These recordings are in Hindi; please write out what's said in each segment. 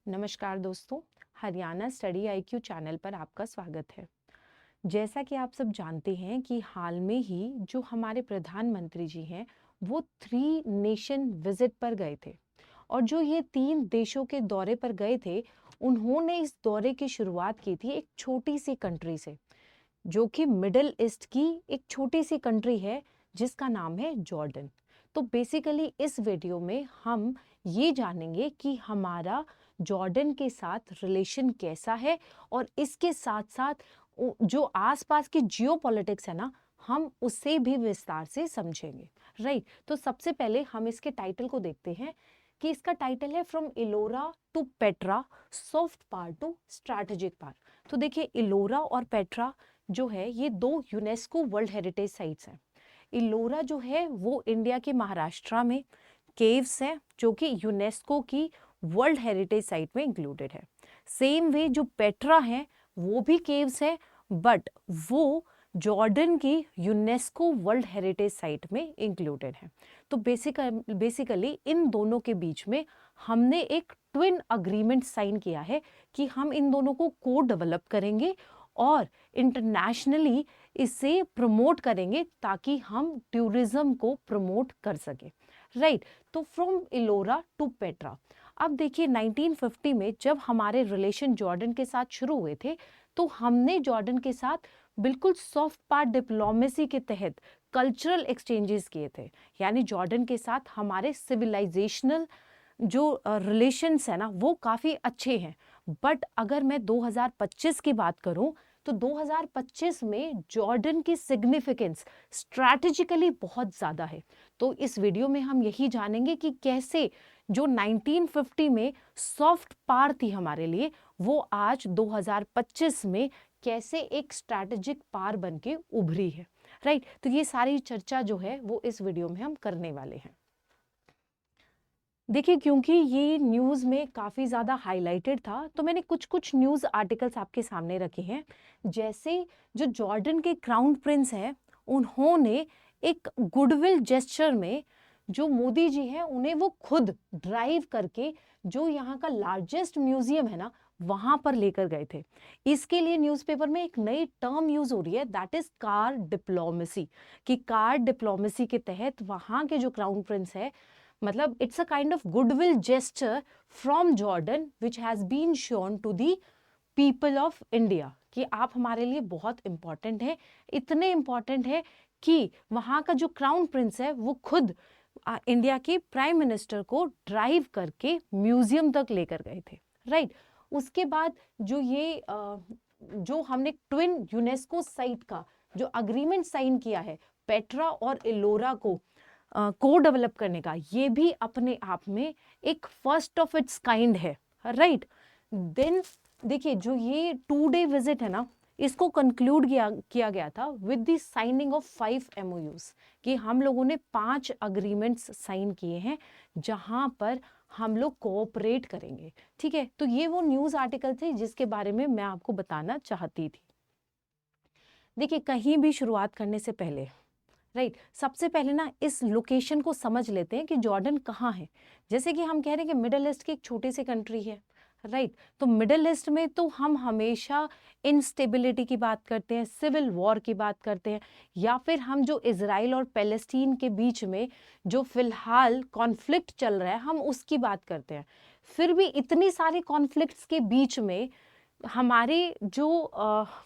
नमस्कार दोस्तों, हरियाणा स्टडी आईक्यू चैनल पर आपका स्वागत है। जैसा कि आप सब जानते हैं कि हाल में ही जो हमारे प्रधानमंत्री जी हैं, वो 3 नेशन विजिट पर गए थे और जो ये 3 देशों के दौरे पर गए थे, उन्होंने इस दौरे की शुरुआत की थी एक छोटी सी कंट्री से, जो कि मिडल ईस्ट की एक छोटी सी कंट्री है जिसका नाम है जॉर्डन। तो बेसिकली इस वीडियो में हम ये जानेंगे कि हमारा जॉर्डन के साथ रिलेशन कैसा है और इसके साथ साथ जो आसपास की जियोपॉलिटिक्स है ना, हम उसे भी विस्तार से समझेंगे। राइट, तो सबसे पहले हम इसके टाइटल को देखते हैं कि इसका टाइटल है from Ellora to Petra, soft power to strategic power. तो देखिए, इलोरा और पेट्रा जो है ये 2 यूनेस्को वर्ल्ड हेरिटेज साइट्स हैं। इलोरा जो है वो इंडिया के महाराष्ट्र में केव्स हैं जो कि यूनेस्को की वर्ल्ड हेरिटेज साइट में इंक्लूडेड है। सेम वे जो पेट्रा है वो भी केव्स है, बट वो जॉर्डन की यूनेस्को वर्ल्ड हेरिटेज साइट में इंक्लूडेड है। तो बेसिकली इन दोनों के बीच में हमने एक ट्विन अग्रीमेंट साइन किया है कि हम इन दोनों को को डेवलप करेंगे और इंटरनेशनली इसे प्रमोट करेंगे ताकि हम टूरिज्म को प्रमोट कर सके। राइट, तो फ्रॉम इलोरा टू पेट्रा। अब देखिए 1950 में जब हमारे रिलेशन जॉर्डन के साथ शुरू हुए थे, तो हमने जॉर्डन के साथ बिल्कुल सॉफ्ट पावर डिप्लोमेसी के तहत कल्चरल एक्सचेंजेस किए थे। यानी जॉर्डन के साथ हमारे सिविलाइजेशनल जो रिलेशंस है ना वो काफ़ी अच्छे हैं। बट अगर मैं 2025 की बात करूं तो 2025 में जॉर्डन की सिग्निफिकेंस स्ट्रैटेजिकली बहुत ज़्यादा है। तो इस वीडियो में हम यही जानेंगे कि कैसे जो 1950 में सॉफ्ट पावर थी हमारे लिए, वो आज 2025 में कैसे एक स्ट्रैटेजिक पावर बन के उभरी है। राइट, तो ये सारी चर्चा जो है वो इस वीडियो में हम करने वाले हैं। देखिए, क्योंकि ये न्यूज़ में काफ़ी ज़्यादा हाईलाइटेड था, तो मैंने कुछ न्यूज़ आर्टिकल्स आपके सामने रखे हैं। जैसे जो जॉर्डन के क्राउन प्रिंस हैं, उन्होंने एक गुडविल जेस्चर में जो मोदी जी हैं उन्हें वो खुद ड्राइव करके जो यहाँ का लार्जेस्ट म्यूजियम है ना, वहाँ पर लेकर गए थे। इसके लिए न्यूज़पेपर में एक नई टर्म यूज़ हो रही है, दैट इज़ कार डिप्लोमेसी। कि कार डिप्लोमेसी के तहत वहाँ के जो क्राउन प्रिंस है, मतलब it's a kind of goodwill gesture from Jordan which has been shown to the people of India कि आप हमारे लिए बहुत इंपॉर्टेंट है। इतने इंपॉर्टेंट है कि वहाँ का जो क्राउन प्रिंस है वो खुद इंडिया के प्राइम मिनिस्टर को ड्राइव करके म्यूजियम तक लेकर गए थे। राइट, उसके बाद जो ये जो हमने ट्विन यूनेस्को साइट का जो अग्रीमेंट साइन किया है पेट्रा और इलोरा को डेवलप करने का, ये भी अपने आप में एक फर्स्ट ऑफ इट्स काइंड है। राइट, देन देखिए जो ये 2 डे विजिट है ना, इसको कंक्लूड किया गया था with the signing off 5 MOUs कि हम लोगों ने 5 अग्रीमेंट्स साइन किए हैं जहां पर हम लोग कोऑपरेट करेंगे। ठीक है, तो ये वो न्यूज़ आर्टिकल थे जिसके बारे में मैं आपको बताना चाहती थी। देखिए, कहीं भी शुरुआत करने से पहले राइट, सबसे पहले ना इस लोकेशन को समझ लेते हैं कि जॉर्डन कहाँ है। जैसे कि हम कह रहे हैं कि मिडल ईस्ट की एक छोटी सी कंट्री है। राइट, तो मिडल ईस्ट में तो हम हमेशा इंस्टेबिलिटी की बात करते हैं, सिविल वॉर की बात करते हैं, या फिर हम जो इजराइल और पैलेस्टीन के बीच में जो फिलहाल कॉन्फ्लिक्ट चल रहा है हम उसकी बात करते हैं। फिर भी इतनी सारे कॉन्फ्लिक्ट्स के बीच में हमारे जो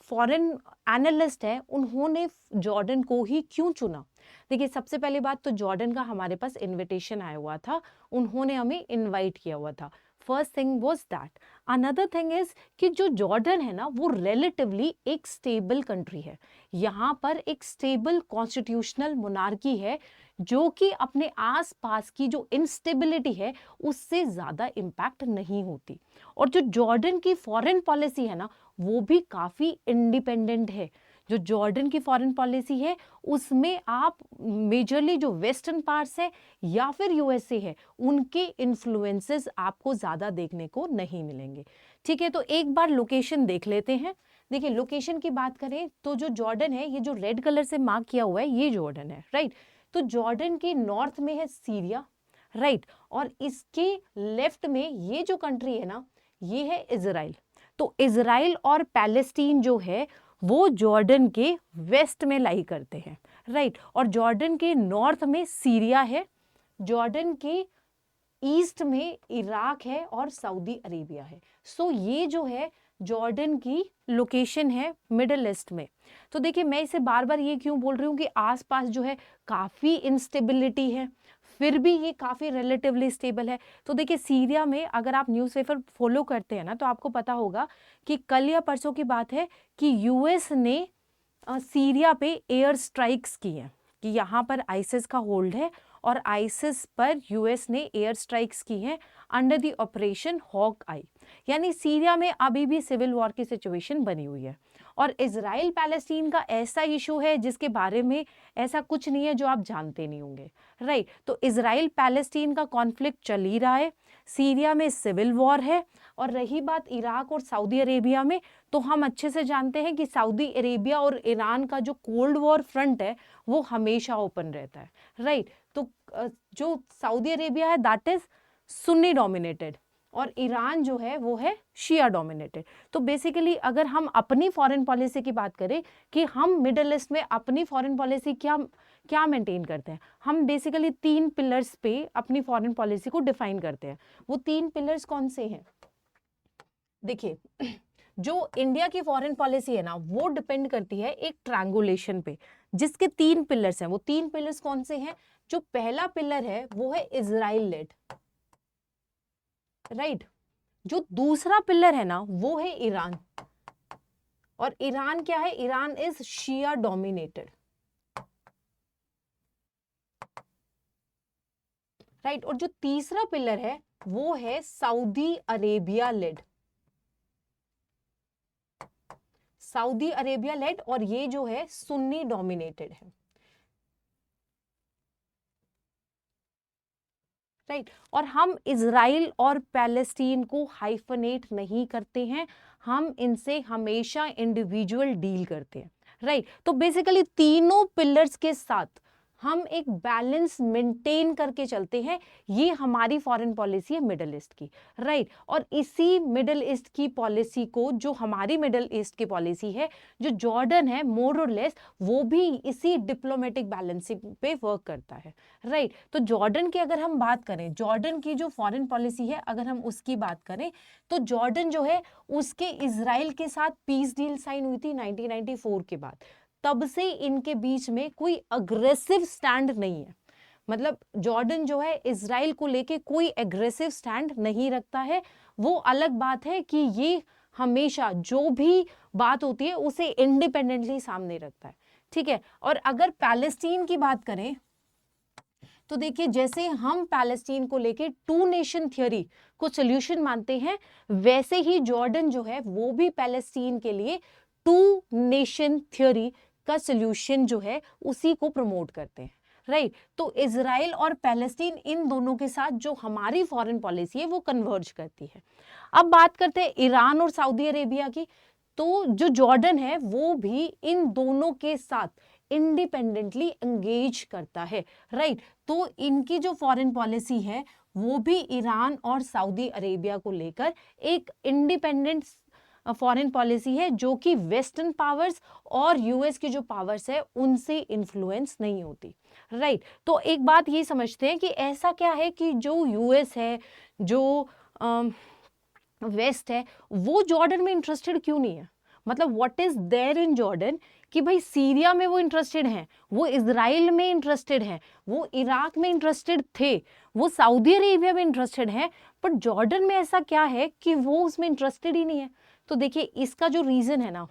फॉरेन एनालिस्ट है उन्होंने जॉर्डन को ही क्यों चुना। देखिए, सबसे पहली बात तो जॉर्डन का हमारे पास इनविटेशन आया हुआ था, उन्होंने हमें इनवाइट किया हुआ था। First thing was that. Another thing is कि जो जॉर्डन है ना वो रिलेटिवली एक स्टेबल कंट्री है। यहाँ पर एक स्टेबल कॉन्स्टिट्यूशनल मोनार्की है जो कि अपने आसपास की जो इंस्टेबिलिटी है उससे ज़्यादा इम्पैक्ट नहीं होती। और जो जॉर्डन की फॉरेन पॉलिसी है ना वो भी काफ़ी इंडिपेंडेंट है। जो जॉर्डन की फॉरेन पॉलिसी है उसमें आप मेजरली जो वेस्टर्न पार्ट्स है या फिर यूएसए है उनके इन्फ्लुएंसेस आपको ज़्यादा देखने को नहीं मिलेंगे। ठीक है, तो एक बार लोकेशन देख लेते हैं। देखिए, लोकेशन की बात करें तो जो जॉर्डन है, ये जो रेड कलर से मार्क किया हुआ है ये जॉर्डन है। राइट, तो जॉर्डन के नॉर्थ में है सीरिया। राइट, और इसके लेफ्ट में ये जो कंट्री है ना ये है इजराइल। तो इजराइल और पैलेस्टीन जो है वो जॉर्डन के वेस्ट में लाई करते हैं, राइट। और जॉर्डन के नॉर्थ में सीरिया है, जॉर्डन के ईस्ट में इराक है और सऊदी अरेबिया है। सो ये जो है जॉर्डन की लोकेशन है मिडिल ईस्ट में। तो देखिए मैं इसे बार बार ये क्यों बोल रही हूँ कि आसपास जो है काफ़ी इंस्टेबिलिटी है, फिर भी ये काफ़ी रिलेटिवली स्टेबल है। तो देखिए सीरिया में अगर आप न्यूज़पेपर फॉलो करते हैं ना तो आपको पता होगा कि कल या परसों की बात है कि यूएस ने सीरिया पे एयर स्ट्राइक्स की हैं कि यहाँ पर आईसिस का होल्ड है और आईसिस पर यूएस ने एयर स्ट्राइक्स की हैं अंडर द ऑपरेशन हॉक आई। यानी सीरिया में अभी भी सिविल वॉर की सिचुएशन बनी हुई है। और इजराइल पैलेस्टीन का ऐसा इशू है जिसके बारे में ऐसा कुछ नहीं है जो आप जानते नहीं होंगे, राइट। तो इजराइल पैलेस्टीन का कॉन्फ्लिक्ट चल ही रहा है, सीरिया में सिविल वॉर है। और रही बात इराक और सऊदी अरेबिया में, तो हम अच्छे से जानते हैं कि सऊदी अरेबिया और ईरान का जो कोल्ड वॉर फ्रंट है वो हमेशा ओपन रहता है, राइट। तो जो सऊदी अरेबिया है दैट इज सुन्नी डोमिनेटेड और ईरान जो है वो है शिया डोमिनेटेड। तो बेसिकली अगर हम अपनी फॉरेन पॉलिसी की बात करें कि हम मिडिल ईस्ट में अपनी फॉरेन पॉलिसी क्या मेंटेन करते हैं, हम बेसिकली 3 पिलर्स पे अपनी फॉरेन पॉलिसी को डिफाइन करते हैं। वो 3 पिलर्स कौन से हैं? देखिए जो इंडिया की फॉरेन पॉलिसी है ना वो डिपेंड करती है एक ट्रायंगुलेशन पे जिसके 3 पिलर्स हैं। वो 3 पिलर्स कौन से हैं? जो पहला पिलर है वो है इजराइल लेड, राइट। जो दूसरा पिलर है ना वो है ईरान, और ईरान क्या है? Iran is Shia dominated, right. और जो तीसरा पिलर है वो है Saudi Arabia led, Saudi Arabia led, और ये जो है सुन्नी डोमिनेटेड है, राइट। और हम इजराइल और पैलेस्टीन को हाइफनेट नहीं करते हैं, हम इनसे हमेशा इंडिविजुअल डील करते हैं, राइट। तो बेसिकली तीनों पिलर्स के साथ हम एक बैलेंस मेंटेन करके चलते हैं। ये हमारी फॉरेन पॉलिसी है मिडिल ईस्ट की, राइट। और इसी मिडिल ईस्ट की पॉलिसी को, जो हमारी मिडिल ईस्ट की पॉलिसी है, जो जॉर्डन है मोर और लेस वो भी इसी डिप्लोमेटिक बैलेंसिंग पे वर्क करता है, राइट। तो जॉर्डन की अगर हम बात करें, जॉर्डन की जो फॉरेन पॉलिसी है अगर हम उसकी बात करें, तो जॉर्डन जो है उसके इजराइल के साथ पीस डील साइन हुई थी 1994 के बाद। तब से इनके बीच में कोई अग्रेसिव स्टैंड नहीं है। मतलब जॉर्डन जो है इजराइल को लेके कोई एग्रेसिव स्टैंड नहीं रखता है। वो अलग बात है कि ये हमेशा जो भी बात होती है उसे इंडिपेंडेंटली सामने रखता है, ठीक है। और अगर पैलेस्टीन की बात करें तो देखिए जैसे हम पैलेस्टीन को लेके 2 नेशन थ्योरी को सोल्यूशन मानते हैं, वैसे ही जॉर्डन जो है वो भी पैलेस्टीन के लिए 2 नेशन थ्योरी का सोल्यूशन जो है उसी को प्रमोट करते हैं, राइट। तो इजराइल और पैलेस्टीन इन दोनों के साथ जो हमारी फॉरेन पॉलिसी है वो कन्वर्ज करती है। अब बात करते हैं ईरान और सऊदी अरेबिया की। तो जो जॉर्डन है वो भी इन दोनों के साथ इंडिपेंडेंटली एंगेज करता है, राइट। तो इनकी जो फॉरेन पॉलिसी है वो भी ईरान और सऊदी अरेबिया को लेकर एक इंडिपेंडेंट फॉरेन पॉलिसी है जो कि वेस्टर्न पावर्स और यूएस की जो पावर्स है उनसे इन्फ्लुएंस नहीं होती, राइट। तो एक बात ये समझते हैं कि ऐसा क्या है कि जो यूएस है, जो वेस्ट है, वो जॉर्डन में इंटरेस्टेड क्यों नहीं है? मतलब what is there in Jordan कि भाई सीरिया में वो इंटरेस्टेड हैं, वो इजराइल में इंटरेस्टेड हैं, वो इराक में इंटरेस्टेड थे, वो सऊदी अरेबिया में इंटरेस्टेड हैं, बट जॉर्डन में ऐसा क्या है कि वो उसमें इंटरेस्टेड ही नहीं है? तो देखिए इसका जो रीजन है ना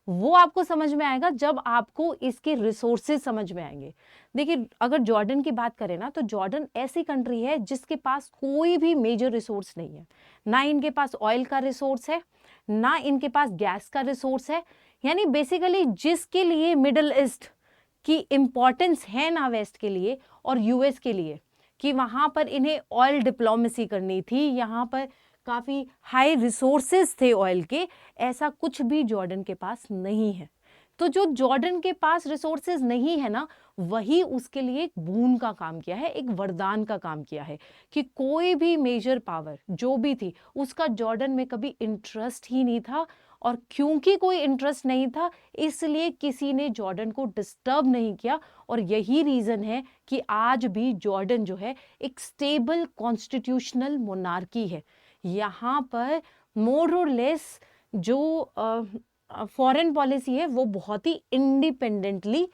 वो आपको समझ में आएगा जब आपको इसके रिसोर्सेज समझ में आएंगे। देखिए अगर जॉर्डन की बात करें ना तो जॉर्डन ऐसी कंट्री है जिसके पास कोई भी मेजर रिसोर्स नहीं है। ना इनके पास ऑयल का रिसोर्स है, ना इनके पास गैस का रिसोर्स है। यानी बेसिकली जिसके लिए मिडिल ईस्ट की इंपॉर्टेंस है ना वेस्ट के लिए और यूएस के लिए कि वहां पर इन्हें ऑयल डिप्लोमेसी करनी थी, यहाँ पर काफी हाई रिसोर्सेज थे ऑयल के, ऐसा कुछ भी जॉर्डन के पास नहीं है। तो जो जॉर्डन के पास रिसोर्सेज नहीं है ना वही उसके लिए एक बून का काम किया है, एक वरदान का काम किया है कि कोई भी मेजर पावर जो भी थी उसका जॉर्डन में कभी इंटरेस्ट ही नहीं था, और क्योंकि कोई इंटरेस्ट नहीं था इसलिए किसी ने जॉर्डन को डिस्टर्ब नहीं किया। और यही रीजन है कि आज भी जॉर्डन जो है एक स्टेबल कॉन्स्टिट्यूशनल मोनार्की है। यहाँ पर मोर और लेस जो फॉरेन पॉलिसी है वो बहुत ही इंडिपेंडेंटली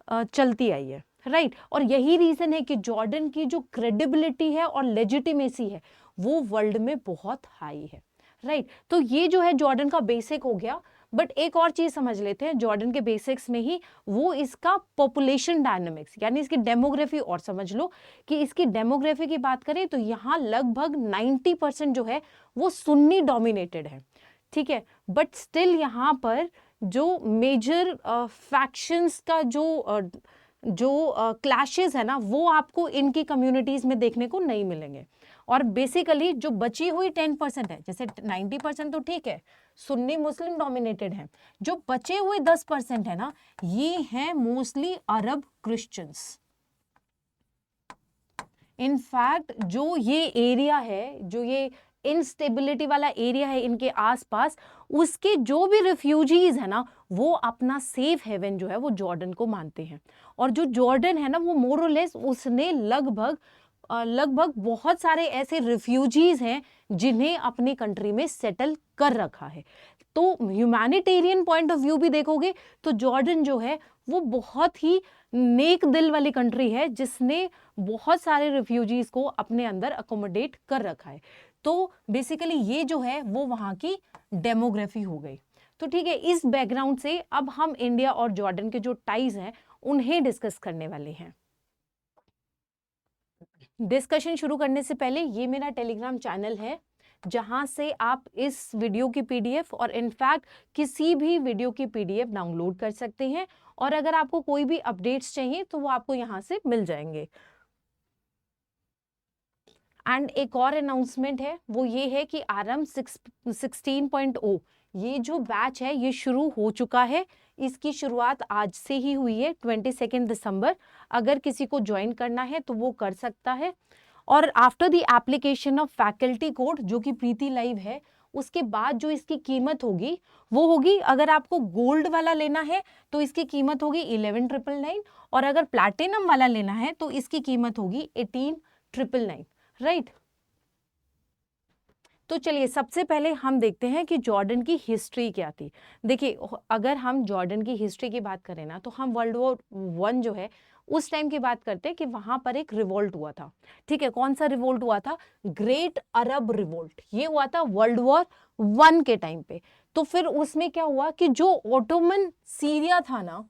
चलती आई है, राइट। और यही रीजन है कि जॉर्डन की जो क्रेडिबिलिटी है और लेजिटिमेसी है वो वर्ल्ड में बहुत हाई है, राइट। तो ये जो है जॉर्डन का बेसिक हो गया। बट एक और चीज समझ लेते हैं जॉर्डन के बेसिक्स में ही, वो इसका पॉपुलेशन डायनामिक्स यानी इसकी डेमोग्राफी। और समझ लो कि इसकी डेमोग्राफी की बात करें तो यहाँ लगभग 90% जो है वो सुन्नी डोमिनेटेड है, ठीक है। बट स्टिल यहाँ पर जो मेजर फैक्शंस का जो क्लैशेस है ना वो आपको इनकी कम्युनिटीज में देखने को नहीं मिलेंगे। और बेसिकली जो बची हुई 10% है, जैसे 90% तो ठीक है सुन्नी मुस्लिम डोमिनेटेड है, जो बचे हुए 10% है ना ये हैं मोस्टली अरब क्रिश्चियंस। इनफैक्ट जो ये एरिया है, जो ये इनस्टेबिलिटी वाला एरिया है इनके आसपास, उसके जो भी रिफ्यूजीज है ना वो अपना सेफ हेवन जो है वो जॉर्डन को मानते हैं। और जो जॉर्डन है ना वो मोर और लेस उसने लगभग बहुत सारे ऐसे रिफ्यूजीज हैं जिन्हें अपनी कंट्री में सेटल कर रखा है। तो ह्यूमैनिटेरियन पॉइंट ऑफ व्यू भी देखोगे तो जॉर्डन जो है वो बहुत ही नेक दिल वाली कंट्री है जिसने बहुत सारे रिफ्यूजीज को अपने अंदर अकोमोडेट कर रखा है। तो बेसिकली ये जो है वो वहां की डेमोग्राफी हो गई। तो ठीक है, इस बैकग्राउंड से अब हम इंडिया और जॉर्डन के जो टाइज हैं उन्हें डिस्कस करने वाले हैं। डिस्कशन शुरू करने से पहले ये मेरा टेलीग्राम चैनल है जहां से आप इस वीडियो की पीडीएफ और इनफैक्ट किसी भी वीडियो की पीडीएफ डाउनलोड कर सकते हैं। और अगर आपको कोई भी अपडेट्स चाहिए तो वो आपको यहां से मिल जाएंगे। एंड एक और अनाउंसमेंट है, वो ये है कि आरएम 16.0 ये जो बैच है ये शुरू हो चुका है। इसकी शुरुआत आज से ही हुई है 22 दिसंबर। अगर किसी को ज्वाइन करना है तो वो कर सकता है। और after the application of faculty code जो कि प्रीति लाइव है, उसके बाद जो इसकी कीमत होगी वो होगी, अगर आपको गोल्ड वाला लेना है तो इसकी कीमत होगी 11,999, और अगर प्लैटिनम वाला लेना है तो इसकी कीमत होगी 18,999, राइट। तो चलिए सबसे पहले हम देखते हैं कि जॉर्डन की हिस्ट्री क्या थी। देखिए अगर हम जॉर्डन की हिस्ट्री की बात करें ना तो हम वर्ल्ड वॉर 1 जो है उस टाइम की बात करते हैं कि वहां पर एक रिवोल्ट हुआ था, ठीक है। कौन सा रिवोल्ट हुआ था? ग्रेट अरब रिवोल्ट। ये हुआ था वर्ल्ड वॉर 1 के टाइम पे। तो फिर उसमें क्या हुआ कि जो ओटोमन सीरिया था ना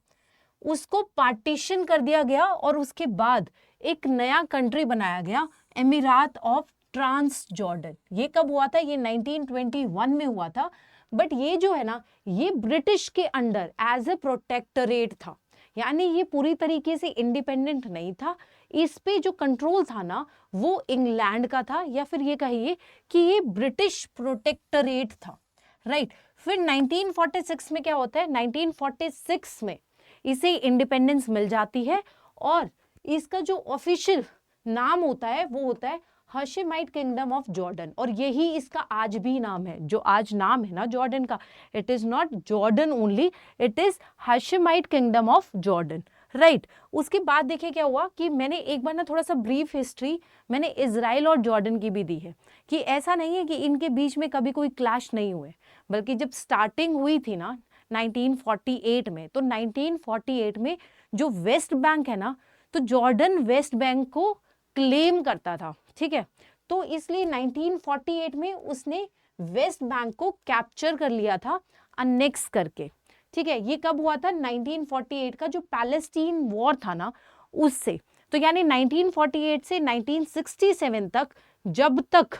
उसको पार्टीशन कर दिया गया और उसके बाद एक नया कंट्री बनाया गया, एमिरात ऑफ ट्रांस जॉर्डन। ये कब हुआ था? ये 1921 में हुआ था। बट ये जो है ना ये ब्रिटिश के अंडर एज ए प्रोटेक्टरेट था, यानी ये पूरी तरीके से इंडिपेंडेंट नहीं था। इस पे जो कंट्रोल था ना वो इंग्लैंड का था, या फिर ये कहिए कि ये ब्रिटिश प्रोटेक्टरेट था, राइट। फिर 1946 में क्या होता है? 1946 में इसे इंडिपेंडेंस मिल जाती है और इसका जो ऑफिशियल नाम होता है वो होता है हाशिमाइट किंगडम ऑफ जॉर्डन। और यही इसका आज भी नाम है, जो आज नाम है ना जॉर्डन का, it is not Jordan only, it is Hashemite kingdom of Jordan, right. उसके बाद देखिए क्या हुआ कि मैंने एक बार ना थोड़ा सा ब्रीफ हिस्ट्री मैंने इजराइल और जॉर्डन की भी दी है, कि ऐसा नहीं है कि इनके बीच में कभी कोई क्लैश नहीं हुए, बल्कि जब स्टार्टिंग हुई थी ना 1948 में, तो 1948 में जो वेस्ट बैंक है ना, तो जॉर्डन वेस्ट बैंक को क्लेम करता था, ठीक है। तो इसलिए 1948 में उसने वेस्ट बैंक को कैप्चर कर लिया था अनेक्स करके, ठीक है। ये कब हुआ था? 1948 का जो पैलेस्टीन वॉर था ना उससे। तो यानी 1948 से 1967 तक, जब तक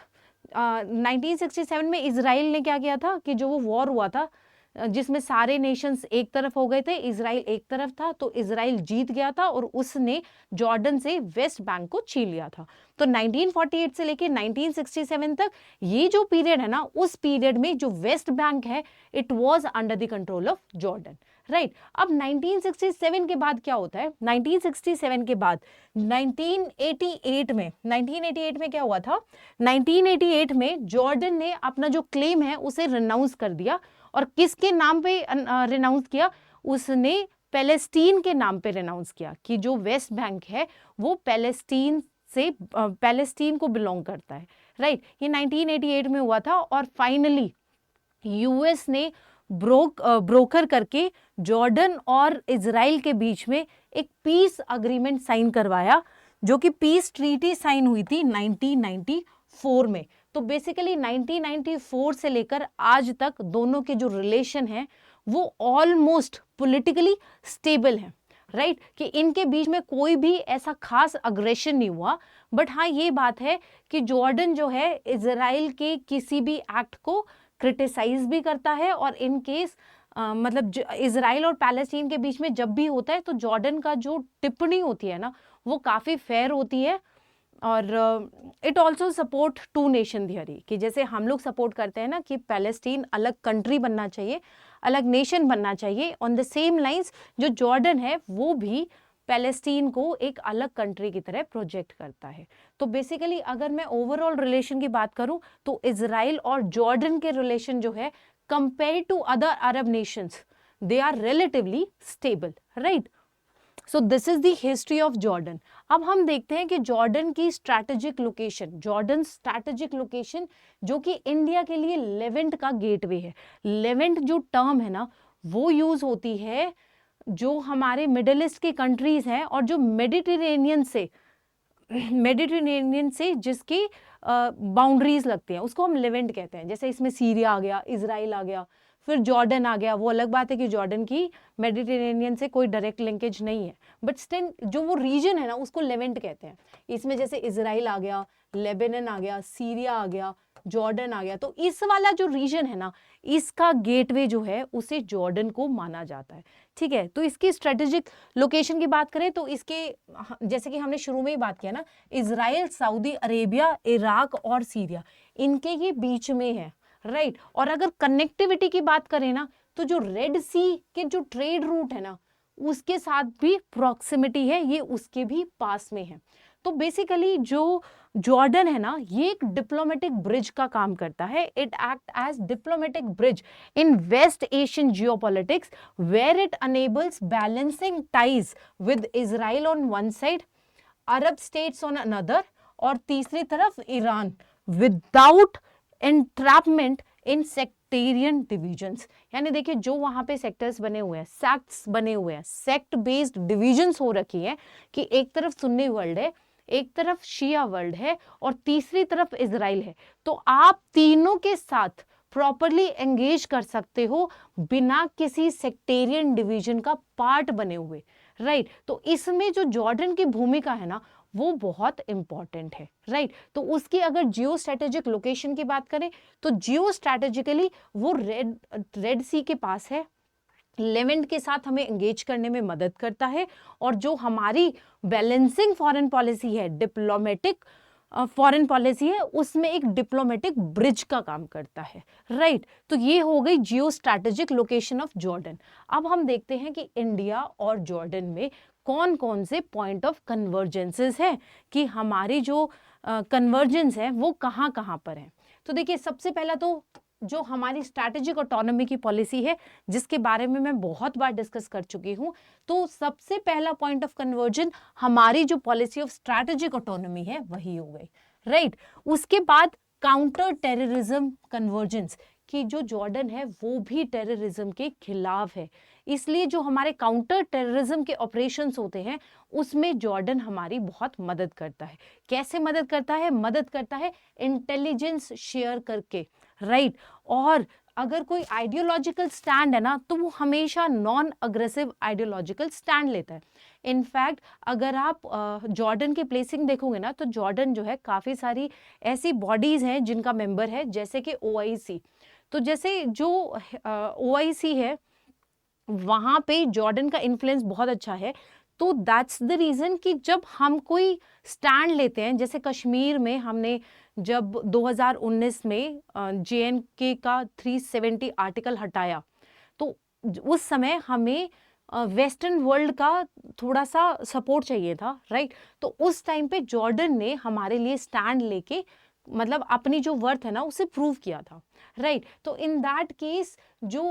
1967 में इजराइल ने क्या किया था कि जो वो वॉर हुआ था जिसमें सारे नेशंस एक तरफ हो गए थे, इजराइल एक तरफ था, तो इजराइल जीत गया था और उसने जॉर्डन से वेस्ट बैंक को छीन लिया था। तो 1948 से लेके 1967 तक ये जो पीरियड है ना, उस पीरियड में जो वेस्ट बैंक है it was under the control of Jordan, right. अब 1967 के बाद क्या होता है, 1967 के बाद 1988 में क्या हुआ था, 1988 में जॉर्डन ने अपना जो क्लेम है उसे रिनाउंस कर दिया। और किसके नाम पे रिनाउंस किया, उसने पैलेस्टीन के नाम पे रिनाउंस किया कि जो वेस्ट बैंक है वो पैलेस्टीन को बिलोंग करता है, राइट। ये 1988 में हुआ था और फाइनली यूएस ने ब्रोकर करके जॉर्डन और इजराइल के बीच में एक पीस अग्रीमेंट साइन करवाया, जो कि पीस ट्रीटी साइन हुई थी 1994 में। तो बेसिकली 1994 से लेकर आज तक दोनों के जो रिलेशन है वो ऑलमोस्ट पॉलिटिकली स्टेबल है, राइट, कि इनके बीच में कोई भी ऐसा खास अग्रेशन नहीं हुआ। बट हाँ, ये बात है कि जॉर्डन जो है इजराइल के किसी भी एक्ट को क्रिटिसाइज भी करता है, और इन केस मतलब इजराइल और पैलेस्टीन के बीच में जब भी होता है तो जॉर्डन का जो टिप्पणी होती है ना वो काफ़ी फेयर होती है। और it also support to nation theory, कि जैसे हम लोग सपोर्ट करते हैं ना कि पैलेस्टीन अलग कंट्री बनना चाहिए, अलग नेशन बनना चाहिए, ऑन द सेम लाइंस जो जॉर्डन है वो भी पैलेस्टीन को एक अलग कंट्री की तरह प्रोजेक्ट करता है। तो बेसिकली अगर मैं ओवरऑल रिलेशन की बात करूं तो इजराइल और जॉर्डन के रिलेशन जो है compare to other Arab nations they are relatively stable, right. So this is the history of Jordan. अब हम देखते हैं कि जॉर्डन की strategic location, Jordan strategic location जो कि इंडिया के लिए लेवेंट का गेटवे है। लेवेंट जो टर्म है ना वो यूज होती है जो हमारे मिडिल ईस्ट की कंट्रीज हैं और जो मेडिटेरेनियन से जिसकी बाउंड्रीज लगती हैं उसको हम लेवेंट कहते हैं। जैसे इसमें सीरिया आ गया, इजराइल आ गया, फिर जॉर्डन आ गया। वो अलग बात है कि जॉर्डन की मेडिटेरेनियन से कोई डायरेक्ट लिंकेज नहीं है, बट स्टिल जो वो रीजन है ना उसको लेवेंट कहते हैं। इसमें जैसे इजराइल आ गया, लेबनान आ गया, सीरिया आ गया, जॉर्डन आ गया, तो इस वाला जो रीजन है ना इसका गेटवे जो है उसे जॉर्डन को माना जाता है, ठीक है। तो इसकी स्ट्रेटेजिक लोकेशन की बात करें तो इसके जैसे कि हमने शुरू में ही बात किया ना, इजराइल, सऊदी अरेबिया, इराक और सीरिया इनके ये बीच में है, राइट। और अगर कनेक्टिविटी की बात करें ना तो जो रेड सी के जो ट्रेड रूट है ना उसके साथ भी प्रॉक्सिमिटी है, ये उसके भी पास में है। तो बेसिकली जो जॉर्डन है ना ये एक डिप्लोमेटिक ब्रिज का काम करता है। It act as diplomatic bridge in West Asian geopolitics where it enables balancing ties with Israel on one side, Arab states on another, और तीसरी तरफ Iran, without entrapment in sectarian divisions. यानी देखिए जो वहां पे सेक्टर्स बने हुए हैं, सेक्ट्स बने हुए हैं, सेक्ट बेस्ड डिविजन्स हो रखी है कि एक तरफ सुन्नी वर्ल्ड है, एक तरफ शिया वर्ल्ड है और तीसरी तरफ इजराइल है। तो आप तीनों के साथ प्रॉपरली एंगेज कर सकते हो बिना किसी सेक्टेरियन डिवीजन का पार्ट बने हुए, राइट। तो इसमें जो जॉर्डन की भूमिका है ना वो बहुत इंपॉर्टेंट है, राइट। तो उसकी अगर जियो स्ट्रेटेजिक लोकेशन की बात करें तो जियो स्ट्रेटेजिकली वो रेड सी के पास है, लेवेंट के साथ हमें एंगेज करने में मदद करता है, और जो हमारी बैलेंसिंग फॉरेन पॉलिसी है, डिप्लोमेटिक फॉरेन पॉलिसी है, उसमें एक डिप्लोमेटिक ब्रिज का काम करता है, राइट। तो ये हो गई जियो स्ट्रैटेजिक लोकेशन ऑफ जॉर्डन। अब हम देखते हैं कि इंडिया और जॉर्डन में कौन कौन से पॉइंट ऑफ कन्वर्जेंसेस हैं, कि हमारी जो कन्वर्जेंस है वो कहाँ कहाँ पर है। तो देखिए सबसे पहला तो जो हमारी स्ट्रैटेजिक ऑटोनॉमी की पॉलिसी है जिसके बारे में मैं बहुत बार डिस्कस कर चुकी हूँ, तो सबसे पहला पॉइंट ऑफ कन्वर्जन हमारी जो पॉलिसी ऑफ स्ट्रैटेजिक ऑटोनॉमी है वही हो गई, राइट। उसके बाद काउंटर टेररिज्म कन्वर्जेंस, कि जो जॉर्डन है वो भी टेररिज्म के खिलाफ है, इसलिए जो हमारे काउंटर टेररिज्म के ऑपरेशंस होते हैं उसमें जॉर्डन हमारी बहुत मदद करता है। कैसे मदद करता है? मदद करता है इंटेलिजेंस शेयर करके, राइट। और अगर कोई आइडियोलॉजिकल स्टैंड है ना तो वो हमेशा नॉन अग्रेसिव आइडियोलॉजिकल स्टैंड लेता है। इनफैक्ट अगर आप जॉर्डन की प्लेसिंग देखोगे ना तो जॉर्डन जो है काफ़ी सारी ऐसी बॉडीज़ हैं जिनका मेंबर है, जैसे कि OIC। तो जैसे जो OIC है वहाँ पे जॉर्डन का इन्फ्लुएंस बहुत अच्छा है। तो दैट्स द रीज़न कि जब हम कोई स्टैंड लेते हैं, जैसे कश्मीर में हमने जब 2019 में JNK का 370 आर्टिकल हटाया, तो उस समय हमें वेस्टर्न वर्ल्ड का थोड़ा सा सपोर्ट चाहिए था, राइट। तो उस टाइम पे जॉर्डन ने हमारे लिए स्टैंड लेके मतलब अपनी जो वर्थ है ना उसे प्रूव किया था, राइट। तो इन दैट केस जो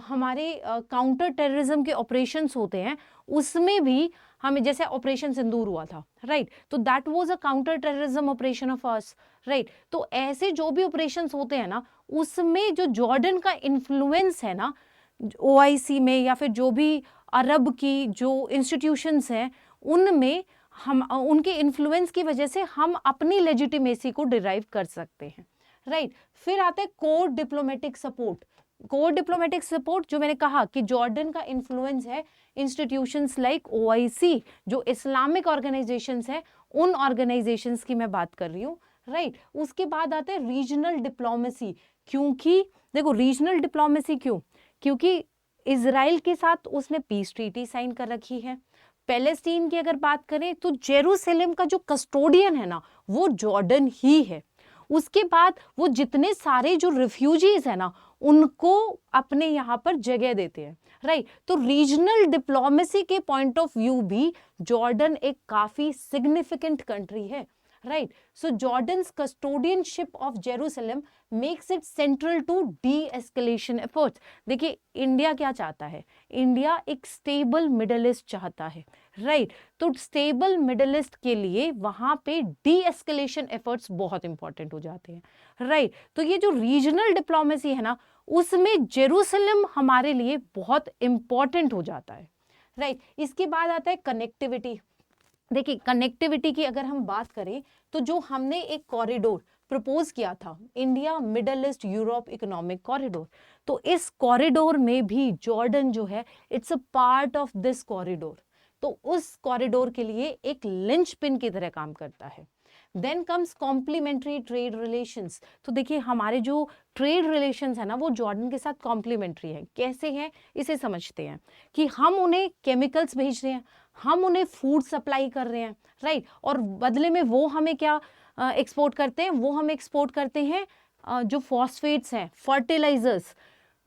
हमारे काउंटर टेररिज्म के ऑपरेशंस होते हैं उसमें भी हमें, जैसे ऑपरेशन सिंदूर हुआ था, राइट, तो that was a counter terrorism operation of us, right. तो ऐसे जो भी ऑपरेशंस होते हैं ना उसमें जो जॉर्डन का इन्फ्लुएंस है ना OIC में या फिर जो भी अरब की जो इंस्टीट्यूशंस हैं उनमें हम उनके इन्फ्लुएंस की वजह से हम अपनी लेजिटिमेसी को डिराइव कर सकते हैं, राइट। फिर आता है core diplomatic support. Core diplomatic support जो मैंने कहा कि जॉर्डन का इन्फ्लुएंस है इंस्टीट्यूशंस लाइक OIC, जो इस्लामिक ऑर्गेनाइजेशंस है उन ऑर्गेनाइजेशंस की मैं बात कर रही हूँ, राइट। उसके बाद आता है रीजनल डिप्लोमेसी, क्योंकि देखो रीजनल डिप्लोमेसी क्योंकि इजराइल के साथ उसने पीस ट्रीटी साइन कर रखी है। पैलेस्टीन की अगर बात करें तो जेरूसलम का जो कस्टोडियन है ना वो जॉर्डन ही है। उसके बाद वो जितने सारे जो रिफ्यूजीज है ना उनको अपने यहाँ पर जगह देते हैं, राइट। तो रीजनल डिप्लोमेसी के पॉइंट ऑफ व्यू भी जॉर्डन एक काफी सिग्निफिकेंट कंट्री है, right. So Jordan's custodianship of Jerusalem makes it central to de-escalation efforts. देखिए इंडिया क्या चाहता है, इंडिया एक स्टेबल मिडल ईस्ट चाहता है, राइट। तो स्टेबल मिडल ईस्ट के लिए वहां पे डी-एस्केलेशन एफर्ट्स बहुत इंपॉर्टेंट हो जाते हैं, राइट। तो ये जो रीजनल डिप्लोमेसी है ना उसमें जेरूसलम हमारे लिए बहुत इंपॉर्टेंट हो जाता है, राइट। इसके बाद आता है कनेक्टिविटी। देखिए कनेक्टिविटी की अगर हम बात करें तो जो हमने एक कॉरिडोर प्रपोज किया था, India middle east Europe economic corridor, तो इस कॉरिडोर में भी जॉर्डन जो है it's a part of this corridor. तो उस कॉरिडोर के लिए एक लिंचपिन की तरह काम करता है। Then comes complementary trade relations. तो देखिए हमारे जो ट्रेड रिलेशंस है ना वो जॉर्डन के साथ कॉम्प्लीमेंट्री है। कैसे हैं इसे समझते हैं कि हम उन्हें केमिकल्स भेज रहे हैं, हम उन्हें फूड सप्लाई कर रहे हैं, राइट। और बदले में वो हमें क्या एक्सपोर्ट करते हैं, वो हम एक्सपोर्ट करते हैं जो फॉस्फेट्स हैं, फर्टिलाइजर्स,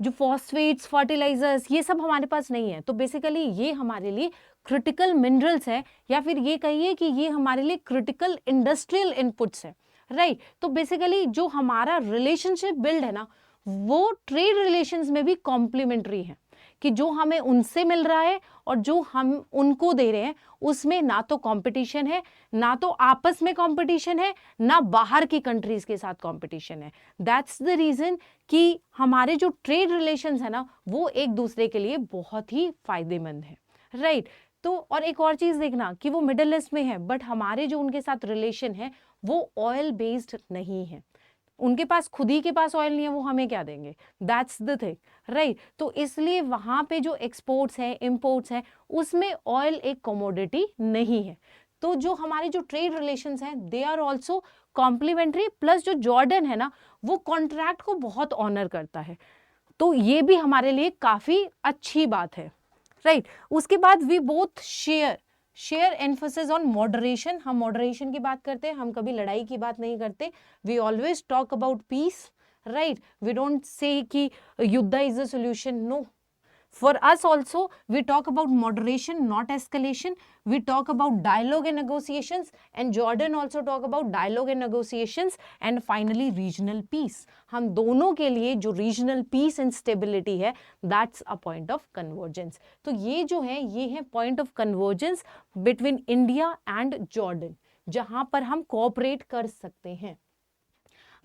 जो फॉस्फेट्स फर्टिलाइजर्स ये सब हमारे पास नहीं है। तो बेसिकली ये हमारे लिए क्रिटिकल मिनरल्स है या फिर ये कहिए कि ये हमारे लिए क्रिटिकल इंडस्ट्रियल इनपुट्स है, राइट। तो बेसिकली जो हमारा रिलेशनशिप बिल्ड है ना वो ट्रेड रिलेशंस में भी कॉम्प्लीमेंट्री है कि जो हमें उनसे मिल रहा है और जो हम उनको दे रहे हैं उसमें ना तो कंपटीशन है, ना तो आपस में कंपटीशन है, ना बाहर की कंट्रीज के साथ कंपटीशन है। दैट्स द रीजन कि हमारे जो ट्रेड रिलेशंस है ना वो एक दूसरे के लिए बहुत ही फायदेमंद है, राइट। तो और एक और चीज देखना कि वो मिडिल ईस्ट में है बट हमारे जो उनके साथ रिलेशन है वो ऑयल बेस्ड नहीं है। उनके पास खुद ही के पास ऑयल नहीं है, वो हमें क्या देंगे, दैट्स द थिंग, राइट। तो इसलिए वहां पे जो एक्सपोर्ट्स हैं इंपोर्ट्स हैं उसमें ऑयल एक कमोडिटी नहीं है। तो जो हमारे जो ट्रेड रिलेशंस हैं they are also complementary, plus जो जॉर्डन है ना वो कॉन्ट्रैक्ट को बहुत ऑनर करता है। तो ये भी हमारे लिए काफी अच्छी बात है, राइट। उसके बाद we both share emphasis on moderation. हम मॉडरेशन की बात करते हैं, हम कभी लड़ाई की बात नहीं करते। We always talk about peace, right. We don't say कि युद्ध is a solution, no. For us also, we talk about moderation, not escalation. We talk about dialogue and negotiations, and Jordan also talk about dialogue and negotiations, and finally regional peace. हम दोनों के लिए जो regional peace and stability है, that's a point of convergence. तो ये जो है, ये है point of convergence between India and Jordan, जहाँ पर हम cooperate कर सकते हैं।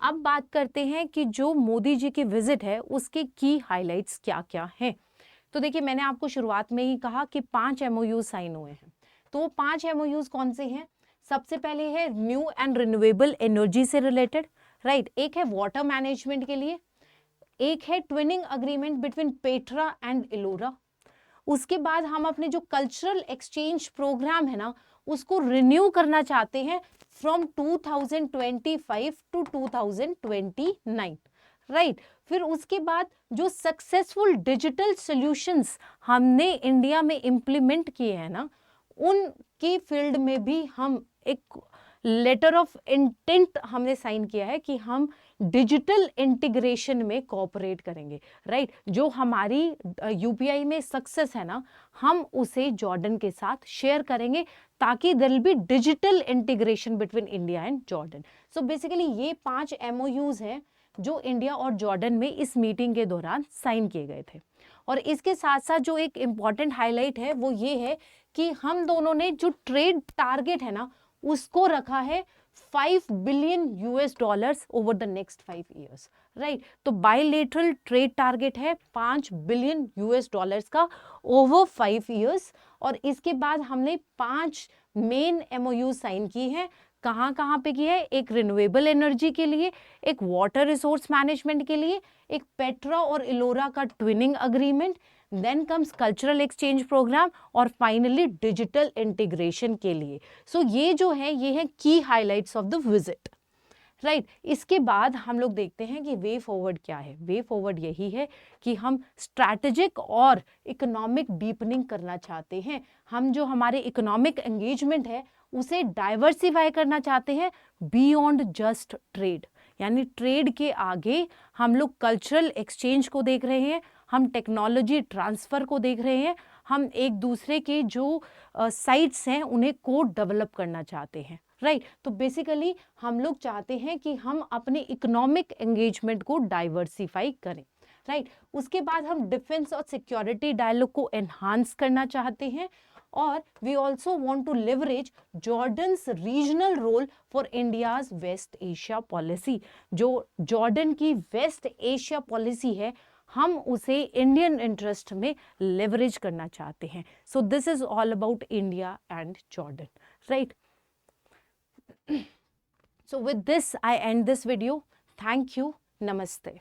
अब बात करते हैं कि जो मोदी जी की विजिट है उसके की हाइलाइट्स क्या क्या हैं। तो देखिए मैंने आपको शुरुआत में ही कहा कि 5 MOU साइन हुए हैं। तो वो 5 MOUs कौन से हैं? सबसे पहले है न्यू एंड रिन्यूएबल एनर्जी से रिलेटेड, राइट। एक है वाटर मैनेजमेंट के लिए, एक है twinning agreement between Petra and Ellora. उसके बाद हम अपने जो कल्चरल एक्सचेंज प्रोग्राम है ना उसको रिन्यू करना चाहते हैं फ्रॉम 2025 टू 2029, राइट। फिर उसके बाद जो सक्सेसफुल डिजिटल सॉल्यूशंस हमने इंडिया में इम्प्लीमेंट किए हैं ना, उनकी फील्ड में भी हम एक लेटर ऑफ इंटेंट हमने साइन किया है कि हम डिजिटल इंटीग्रेशन में कोऑपरेट करेंगे, राइट। जो हमारी यूपीआई में सक्सेस है ना, हम उसे जॉर्डन के साथ शेयर करेंगे ताकि there will be digital integration between India and Jordan. So basically ये 5 MOUs हैं जो इंडिया और जॉर्डन में इस मीटिंग के दौरान साइन किए गए थे। और इसके साथ साथ जो एक इम्पॉर्टेंट हाईलाइट है वो ये है कि हम दोनों ने जो ट्रेड टारगेट है ना, उसको रखा है $5 billion over the next 5 years, right. तो बायलेटरल ट्रेड टारगेट है $5 बिलियन का ओवर 5 years। और इसके बाद हमने 5 मेन MOU साइन की हैं। कहाँ कहाँ पे की है? एक रिन्यूएबल एनर्जी के लिए, एक वाटर रिसोर्स मैनेजमेंट के लिए, एक पेट्रा और इलोरा का twinning agreement, then comes cultural exchange programme और फाइनली डिजिटल इंटीग्रेशन के लिए। सो ये जो है ये है की highlights of the visit, right. इसके बाद हम लोग देखते हैं कि वे फॉरवर्ड क्या है। वे फॉरवर्ड यही है कि हम स्ट्रैटेजिक और इकोनॉमिक डीपनिंग करना चाहते हैं। हम जो हमारे इकोनॉमिक एंगेजमेंट है उसे डाइवर्सिफाई करना चाहते हैं बियॉन्ड जस्ट ट्रेड, यानी ट्रेड के आगे हम लोग कल्चरल एक्सचेंज को देख रहे हैं, हम टेक्नोलॉजी ट्रांसफ़र को देख रहे हैं, हम एक दूसरे के जो साइट्स हैं उन्हें को डेवलप करना चाहते हैं, राइट। तो बेसिकली हम लोग चाहते हैं कि हम अपने इकोनॉमिक एंगेजमेंट को डाइवर्सिफाई करें, राइट। उसके बाद हम डिफेंस और सिक्योरिटी डायलॉग को एनहांस करना चाहते हैं और we also want to leverage Jordan's regional role for India's West Asia policy. जो जॉर्डन की वेस्ट एशिया पॉलिसी है हम उसे इंडियन इंटरेस्ट में लेवरेज करना चाहते हैं। सो this is all about India and Jordan, right. So with this I end this video. Thank you. Namaste.